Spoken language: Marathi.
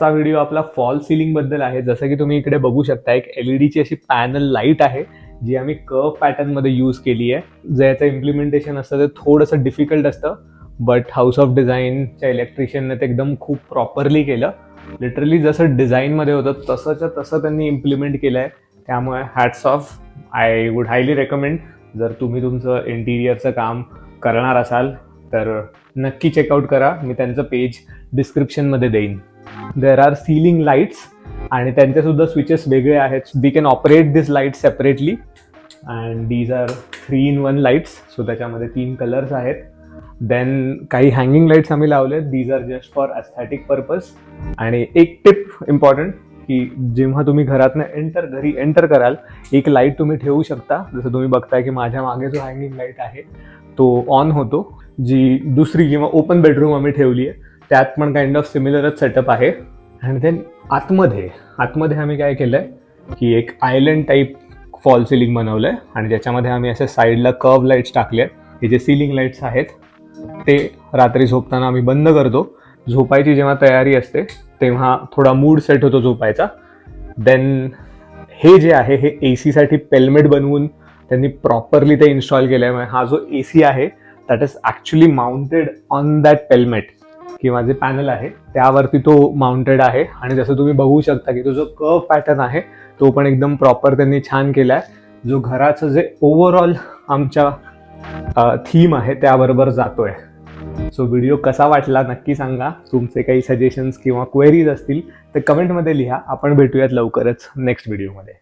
चा व्हिडिओ आपला फॉल सिलिंग बद्दल आहे. जसं की तुम्ही इकडे बघू शकता, एक LED ची अशी पॅनल लाईट आहे जी आम्ही कर्व पॅटर्न मध्ये यूज केली आहे. ज्याचं इम्प्लिमेंटेशन असतं ते थोडंसं डिफिकल्ट असतं, बट हाऊस ऑफ डिझाईनच्या इलेक्ट्रिशियनने ते एकदम खूप प्रॉपरली केलं. लिटरली जसं डिझाईन मध्ये होतं तसंच्या तसं त्यांनी इम्प्लिमेंट केलं आहे. त्यामुळे hats off. I would highly recommend, जर तुम्ही तुमचं इंटिरियरचं काम करणार असाल तर नक्की चेकआउट करा. मी त्यांचं पेज डिस्क्रिप्शनमध्ये देईन. देर आर सीलिंग लाईट्स आणि त्यांचे सुद्धा स्विचेस वेगळे आहेत. We can operate this light separately and these are 3-in-1 lights. So त्याच्यामध्ये 3 कलर्स आहेत. देन काही हँगिंग लाईट्स आम्ही लावले. These are just for aesthetic purpose. आणि एक टिप इम्पॉर्टंट, की जेव्हा तुम्ही घरी एंटर कराल, एक लाईट तुम्ही ठेवू शकता. जसं तुम्ही बघताय की माझ्या मागे जो हँगिंग लाईट आहे तो ऑन होतो. जी दुसरी किंवा ओपन बेडरूम आम्ही ठेवली आहे त्यात पण काइंड ऑफ सिमिलरच सेटअप आहे. आणि देन आतमध्ये आम्ही काय केलंय की एक आयलंड टाईप फॉल सिलिंग बनवलंय आणि ज्याच्यामध्ये आम्ही असे साईडला कर्व लाईट्स टाकले. हे जे सिलिंग लाईट्स आहेत ते रात्री झोपताना आम्ही बंद करतो. झोपायची जेव्हा तयारी असते तेव्हा थोडा मूड सेट होतो झोपायचा. देन हे जे आहे हे AC साठी पेलमेट बनवून त्यांनी प्रॉपरली ते इन्स्टॉल केलंय. हा जो AC आहे that is actually mounted on that pelmet किंवा जे पॅनल आहे त्यावरती तो माउंटेड आहे. आणि जसं तुम्ही बघू शकता की तो जो कर्व पॅटर्न आहे तो पण एकदम प्रॉपर त्यांनी छान केलाय, जो घराचं जे ओव्हरऑल आमच्या थीम आहे त्याबरोबर जातोय. सो व्हिडिओ कसा वाटला नक्की सांगा. तुमचे काही सजेशन्स किंवा क्वेरीज असतील तर कमेंटमध्ये लिहा. आपण भेटूयात लवकरच नेक्स्ट व्हिडिओमध्ये.